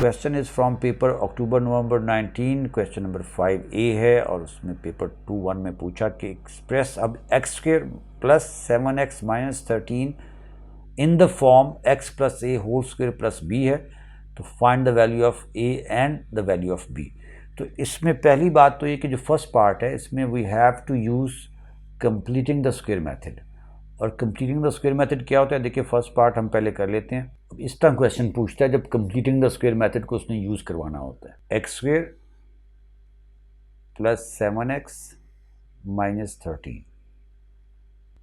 Question is from paper October November 19, question number 5A है और उसमें पेपर 2-1 में पूछा कि एक्सप्रेस अब x square plus 7x minus 13 in the form x plus a whole square plus b है, तो find the value of a and the value of b। तो इसमें पहली बात तो ये कि जो फर्स्ट पार्ट है इसमें we have to use completing the square method. और कंप्लीटिंग द स्क्वायर मेथड क्या होता है, देखिए फर्स्ट पार्ट हम पहले कर लेते हैं। अब इस तरह क्वेश्चन पूछता है जब कंप्लीटिंग द स्क्वायर मेथड को उसने यूज़ करवाना होता है। X square plus 7x minus 13,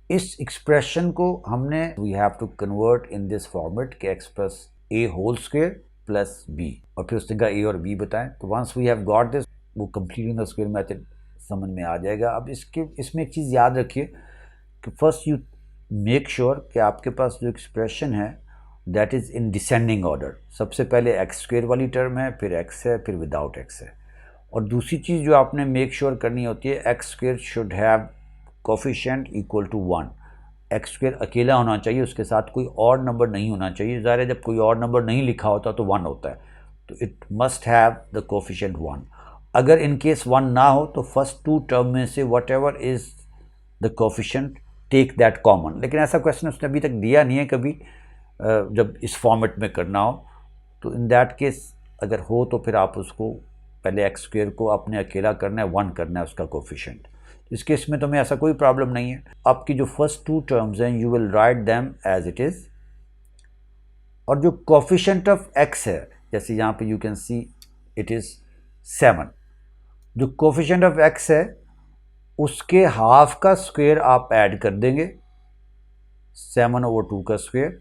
इस एक्सप्रेशन को हमने we have to convert in this format कि x plus a whole square plus b, और फिर उसने कहा a और b बताएं। तो once we have got this, वो कंप्लीटिंग द स्क्वायर मेथड समझ में आ जाएगा। अब इसमें एक चीज़ याद रखिए कि फर्स्ट यू मेक श्योर कि आपके पास जो एक्सप्रेशन है that is in descending order. सबसे पहले एक्स स्क्वेयर वाली टर्म है, फिर एक्स है, फिर विदाउट एक्स है। और दूसरी चीज़ जो आपने मेक श्योर करनी होती है, x square should have coefficient equal to 1। X square अकेला होना चाहिए, उसके साथ कोई और नंबर नहीं होना चाहिए। ज़ाहिर है जब कोई और नंबर नहीं लिखा होता तो 1 होता है, तो it must have the coefficient 1। अगर इन केस 1 ना हो तो फर्स्ट 2 टर्म में से whatever is the coefficient take that common. लेकिन ऐसा क्वेश्चन उसने अभी तक दिया नहीं है कभी जब इस फॉर्मेट में करना हो। तो इन दैट केस अगर हो तो फिर आप उसको पहले एक्स स्क्वेयर को आपने अकेला करना है, 1 करना है उसका कोफिशिएंट। इस केस में तो हमें ऐसा कोई प्रॉब्लम नहीं है। आपकी जो फर्स्ट 2 टर्म्स हैं you will write them as it is, और जो कोफिशिएंट ऑफ एक्स है जैसे यहाँ पे you can see it is 7। जो कोफिशिएंट ऑफ एक्स है उसके हाफ का स्क्वायर आप ऐड कर देंगे, 7/2 का स्क्वायर,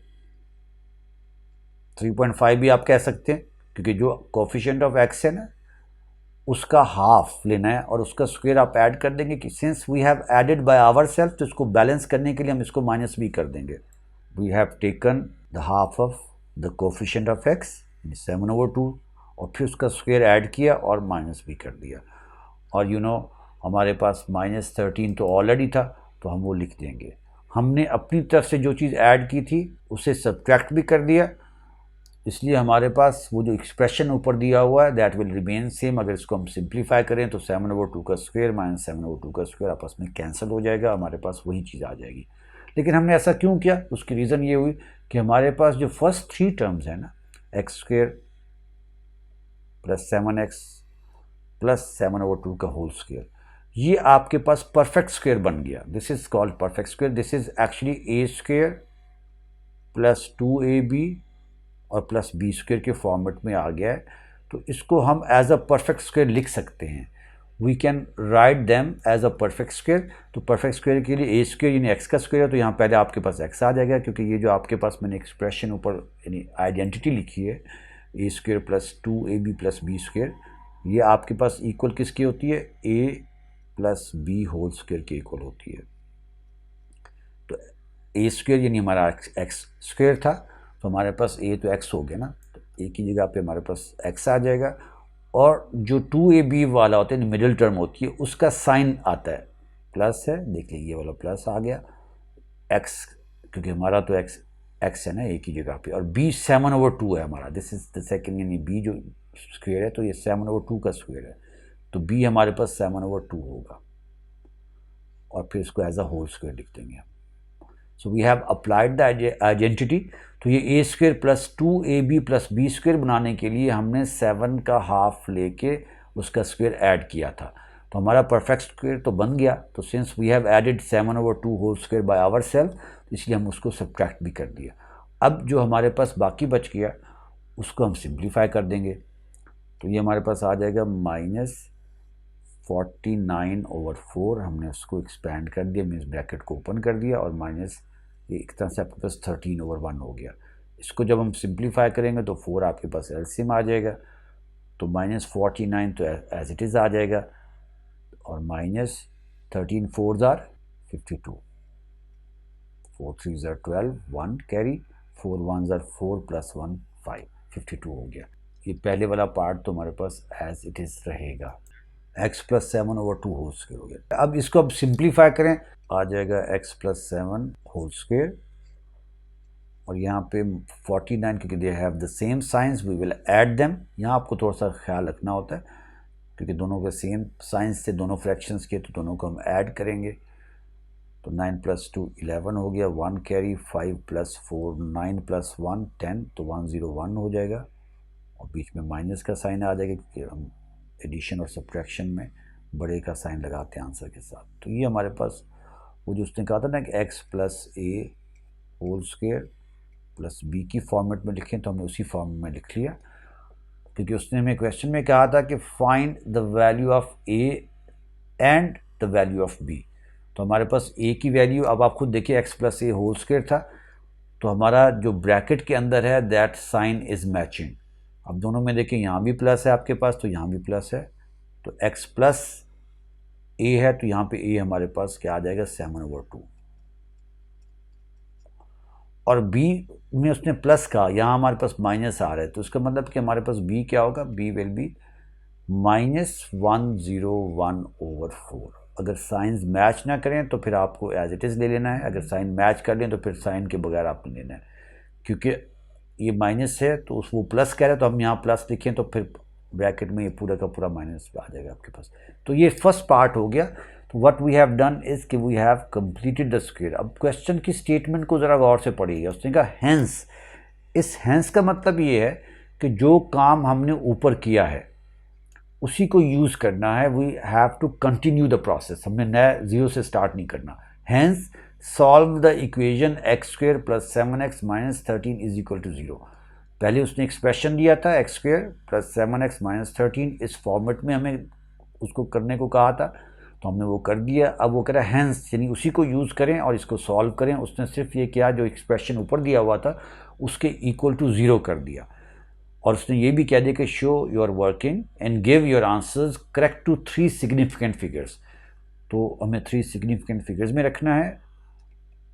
3.5 भी आप कह सकते हैं, क्योंकि जो कोफिशिएंट ऑफ एक्स है ना उसका हाफ लेना है और उसका स्क्वायर आप ऐड कर देंगे कि since we have added by our self, तो इसको बैलेंस करने के लिए हम इसको माइनस भी कर देंगे। We have taken the half of the coefficient of x 7/2 और फिर उसका स्क्वायर ऐड किया और माइनस भी कर दिया। और यू नो हमारे पास माइनस 13 तो ऑलरेडी था, तो हम वो लिख देंगे। हमने अपनी तरफ से जो चीज़ ऐड की थी उसे सब्ट्रैक्ट भी कर दिया, इसलिए हमारे पास वो जो एक्सप्रेशन ऊपर दिया हुआ है दैट विल रिमेन सेम। अगर इसको हम सिंप्लीफाई करें तो 7/2 का स्क्वायर माइनस 7/2 का स्क्वायर आपस में कैंसिल हो जाएगा, हमारे पास वही चीज़ आ जाएगी। लेकिन हमने ऐसा क्यों किया, उसकी रीज़न ये हुई कि हमारे पास जो फर्स्ट 3 टर्म्स हैं ना, x square plus 7x plus 7/2 का होल स्क्वायर, ये आपके पास परफेक्ट स्क्वायर बन गया। This is called perfect square. This is actually A square plus 2ab और प्लस बी स्क्वायर के फॉर्मेट में आ गया है। तो इसको हम एज अ परफेक्ट स्क्वायर लिख सकते हैं। We can write them as a perfect square. तो परफेक्ट स्क्वायर के लिए ए स्क्वायर यानी एक्स का स्क्वायर है, तो यहाँ पहले आपके पास एक्स आ जाएगा, क्योंकि ये जो आपके पास मैंने एक्सप्रेशन ऊपर यानी आइडेंटिटी लिखी है A square plus 2ab plus B square, ये आपके पास इक्वल किसकी होती है, A plus B whole square की इक्वल होती है। तो ए स्क्वायर यानी हमारा एक्स स्क्वायर था, तो हमारे पास ए तो एक्स हो गया ना, तो ए की जगह पे हमारे पास एक्स आ जाएगा। और जो 2ab वाला होता है मिडिल टर्म होती है उसका साइन आता है प्लस है, देख लीजिए ये वाला प्लस आ गया एक्स, क्योंकि हमारा तो एक्स है ना ए की जगह पे, और बी 7/2 है हमारा। दिस इज द सेकेंड यानी बी जो स्क्वायर है तो ये 7/2 का स्क्वायर है, तो b हमारे पास 7/2 होगा और फिर इसको एज अ होल स्क्वायर लिख देंगे। So we have applied the identity. तो ये A square plus 2ab plus B square बनाने के लिए हमने 7 का हाफ लेके उसका स्क्वायर ऐड किया था, तो हमारा परफेक्ट स्क्वायर तो बन गया। तो since we have added 7/2 whole square by our self, इसलिए हम उसको सब्ट्रैक्ट भी कर दिया। अब जो हमारे पास बाकी बच गया उसको हम सिंप्लीफाई कर देंगे, तो ये हमारे पास आ जाएगा -49/4। हमने उसको एक्सपैंड कर दिया, मीन्स ब्रैकेट को ओपन कर दिया, और माइनस ये एक तरह से आपके पास 13/1 हो गया। इसको जब हम सिंप्लीफाई करेंगे तो 4 आपके पास एलसीएम आ जाएगा, तो -49 तो एज इट इज़ आ जाएगा, और -13 4s are 52, 4 3s are 12, 1 carry, 4 1s are 4 + 1 5, 52 हो गया। ये पहले वाला पार्ट तो हमारे पास एज इट इज़ रहेगा, x + 7/2 होल स्क्वायर हो गया। अब इसको अब सिंप्लीफाई करें, आ जाएगा x + 7 होल स्क्वायर और यहाँ पे 49 क्योंकि they have the same signs we will add them. यहाँ आपको थोड़ा सा ख्याल रखना होता है क्योंकि दोनों के सेम साइंस से दोनों फ्रैक्शंस के, तो दोनों को हम ऐड करेंगे। तो 9 + 2 11 हो गया, 1 कैरी, 5 + 4 9 + 1 10, तो 101 हो जाएगा। और बीच में माइनस का साइन आ जाएगा क्योंकि हम एडिशन और सब्ट्रैक्शन में बड़े का साइन लगाते हैं आंसर के साथ। तो ये हमारे पास वो जो उसने कहा था ना कि x + a whole square plus b की फॉर्मेट में लिखें, तो हमने उसी फॉर्म में लिख लिया क्योंकि उसने हमें क्वेश्चन में कहा था कि find the value of a and the value of b। तो हमारे पास a की वैल्यू, अब आप खुद देखिए x + a होल स्क्वायर था, तो हमारा जो ब्रैकेट के अंदर है दैट साइन इज मैचिंग। अब दोनों में देखिए यहाँ भी प्लस है आपके पास, तो यहाँ भी प्लस है, तो x + a है, तो यहाँ पे a हमारे पास क्या आ जाएगा 7/2। और b में उसने प्लस कहा, यहाँ हमारे पास माइनस आ रहा है, तो इसका मतलब कि हमारे पास b क्या होगा, b विल बी -101/4। अगर साइंस मैच ना करें तो फिर आपको एज इट इज़ ले लेना है, अगर साइन मैच कर लें तो फिर साइन के बगैर आपने लेना है। क्योंकि ये माइनस है तो वो प्लस कह रहे हैं, तो हम यहाँ प्लस लिखें तो फिर ब्रैकेट में ये पूरा का पूरा माइनस आ जाएगा आपके पास। तो ये फर्स्ट पार्ट हो गया। तो what we have done is कि we have completed the square. अब क्वेश्चन की स्टेटमेंट को ज़रा गौर से पढ़िएगा। उसने कहा हैंस, इस हैंस का मतलब ये है कि जो काम हमने ऊपर किया है उसी को यूज़ करना है। We have to continue the process, हमने नया जीरो से स्टार्ट नहीं करना। Hence solve the equation x² + 7x - 13 = 0। पहले उसने एक्सप्रेशन दिया था x² + 7x - 13, इस फॉर्मेट में हमें उसको करने को कहा था, तो हमने वो कर दिया। अब वो कह रहा है हैंस, यानी उसी को यूज़ करें और इसको सॉल्व करें। उसने सिर्फ ये किया, जो एक्सप्रेशन ऊपर दिया हुआ था उसके = 0 कर दिया। और उसने ये भी कह दिया कि show your working and give your answers correct to 3 significant figures. तो हमें 3 सिग्निफिकेंट फिगर्स में रखना है।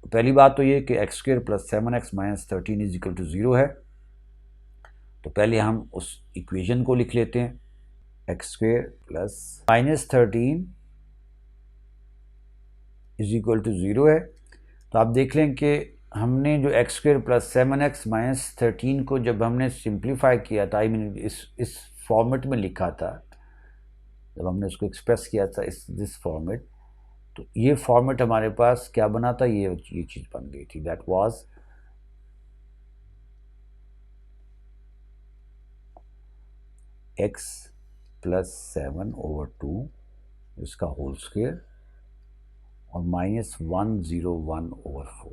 पहली बात तो ये कि x² + 7x - 13 = 0 है। तो पहले हम उस इक्वेशन को लिख लेते हैं, x² + -13 = 0 है। तो आप देख लें कि हमने जो x² + 7x - 13 को जब हमने सिंप्लीफाई किया था, आई मीन इस फॉर्मेट में लिखा था, जब हमने उसको एक्सप्रेस किया था दिस फॉर्मेट, तो ये फॉर्मेट हमारे पास क्या बना था, ये चीज़ बन गई थी। दैट वाज x + 7/2 इसका होल स्क्वायर और -101/4।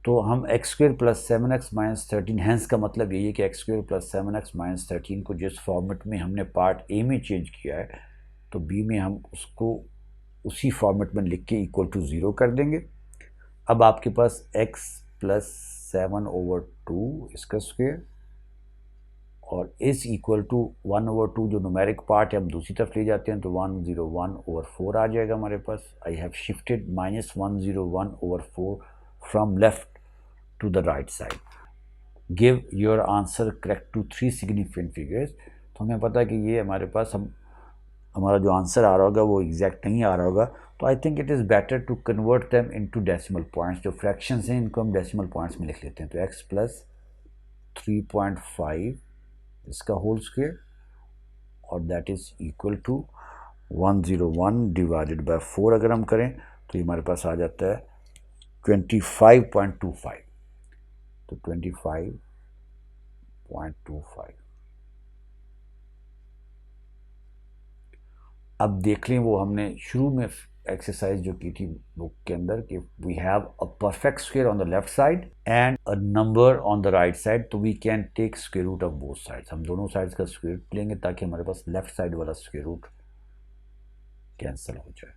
तो हम x² + 7x - 13, हैंस का मतलब यही है कि x² + 7x - 13 को जिस फॉर्मेट में हमने पार्ट ए में चेंज किया है, तो बी में हम उसको उसी फॉर्मेट में लिख के = 0 कर देंगे। अब आपके पास x + 7/2 इसका स्क्वायर और इस = 1/2, जो न्यूमेरिक पार्ट है हम दूसरी तरफ ले जाते हैं, तो 101/4 आ जाएगा हमारे पास। I have shifted -101/4 from left to the right side. Give your answer correct to 3 significant figures। तो हमें पता है कि ये हमारे पास हमारा जो आंसर आ रहा होगा वो एग्जैक्ट नहीं आ रहा होगा, तो I think it is better to convert them into decimal points. जो फ्रैक्शंस हैं इनको हम डेसिमल पॉइंट्स में लिख लेते हैं। तो x + 3.5 इसका होल स्क्वायर और दैट इज़ = 101/4। अगर हम करें तो ये हमारे पास आ जाता है 25.25। तो 25.25। अब देख लें वो हमने शुरू में एक्सरसाइज जो की थी बुक के अंदर कि we have a perfect square on the left side and a number on the right side, तो we can take square root of both sides. हम दोनों साइड्स का स्क्वायर रूट लेंगे ताकि हमारे पास लेफ्ट साइड वाला स्क्वायर रूट कैंसिल हो जाए।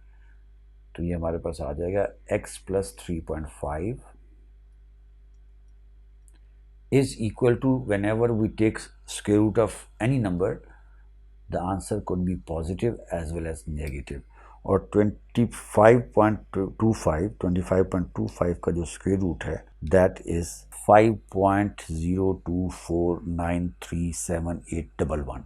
तो ये हमारे पास आ जाएगा x + 3.5 is equal to, whenever we take square root of any number, the answer could be positive as well as negative। और 25.25 का जो स्क्वायर रूट है that is 5.0249378111।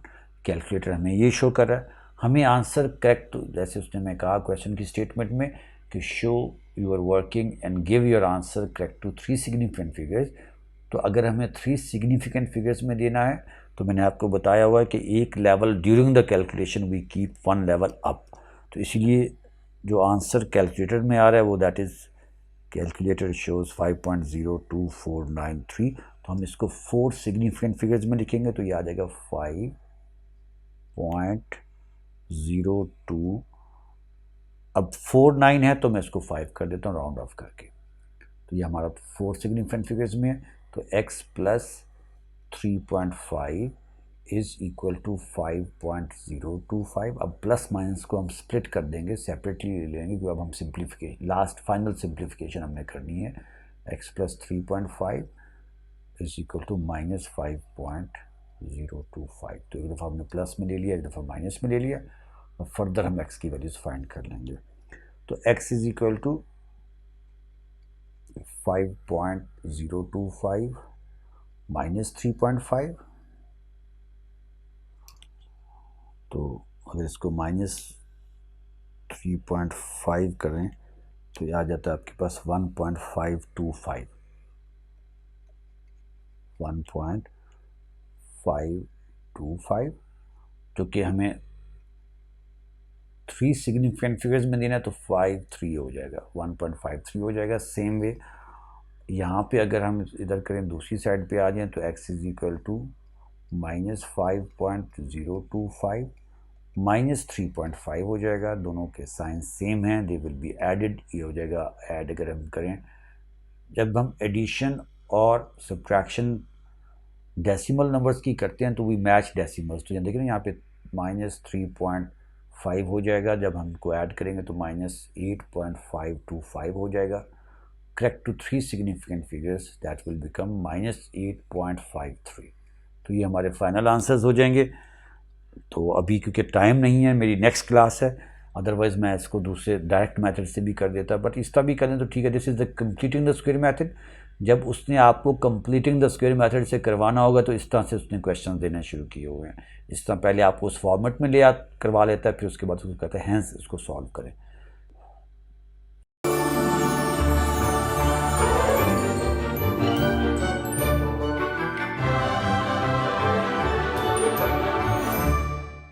कैलकुलेटर हमें ये शो कर रहा है। हमें आंसर करेक्ट, जैसे उसने मैं कहा क्वेश्चन की स्टेटमेंट में कि show you are working and give your answer correct to 3 significant figures. तो अगर हमें 3 significant figures में देना है तो मैंने आपको बताया हुआ है कि एक level during the calculation we keep 1 level up. तो इसलिए जो आंसर कैलकुलेटर में आ रहा है वो दैट इज़ कैलकुलेटर शोज 5.022493. तो हम इसको 4 सिग्निफिकेंट फिगर्स में लिखेंगे तो ये आ जाएगा 5.02. अब 49 है तो मैं इसको 5 कर देता हूँ राउंड ऑफ करके. तो ये हमारा 4 सिग्निफिकेंट फिगर्स में है. तो x plus 3.5 is equal to 5.025. अब प्लस माइनस को हम स्प्लिट कर देंगे, सेपरेटली ले लेंगे क्योंकि अब हम सिंप्लीफिकेशन लास्ट फाइनल सिंप्लीफिकेशन हमने करनी है. x plus 3.5 is equal to minus 5.025. तो एक दफ़ा हमने प्लस में ले लिया, एक दफ़ा माइनस में ले लिया. और फर्दर हम x की वैल्यूज फाइंड कर लेंगे. तो x is equal to 5.025 minus 3.5. तो अगर इसको माइनस 3.5 करें तो ये आ जाता है आपके पास 1.525. 1.525 जो कि हमें 3 सिग्निफिकेंट फिगर्स में देना है तो 53 हो जाएगा, 1.53 हो जाएगा. सेम वे यहाँ पे अगर हम इधर करें दूसरी साइड पे आ जाएं तो x is equal to minus 5.025 minus 3.5 हो जाएगा. दोनों के साइन सेम हैं, दे विल बी एडेड. ये हो जाएगा ऐड. अगर हम करें जब हम एडिशन और सब्ट्रैक्शन डेसिमल नंबर्स की करते हैं तो वी मैच डेसिमल्स. तो देखिए ना यहाँ पे माइनस 3.5 हो जाएगा. जब हम इनको ऐड करेंगे तो माइनस 8.525 हो जाएगा. Correct to 3 significant figures that will become minus 8.53. तो ये हमारे फाइनल आंसर्स हो जाएंगे. तो अभी क्योंकि टाइम नहीं है, मेरी नेक्स्ट क्लास है, अदरवाइज़ मैं इसको दूसरे डायरेक्ट मेथड से भी कर देता, बट इस तरह भी करें तो ठीक है. This is the completing the square method. जब उसने आपको कंप्लीटिंग द स्क्वायर मेथड से करवाना होगा तो इस तरह से उसने क्वेश्चन देना शुरू किए हुए हैं. इस तरह पहले आपको उस फॉर्मेट में करवा लेता है, फिर उसके बाद उसको कहते हैं हैंस इसको सॉल्व करें.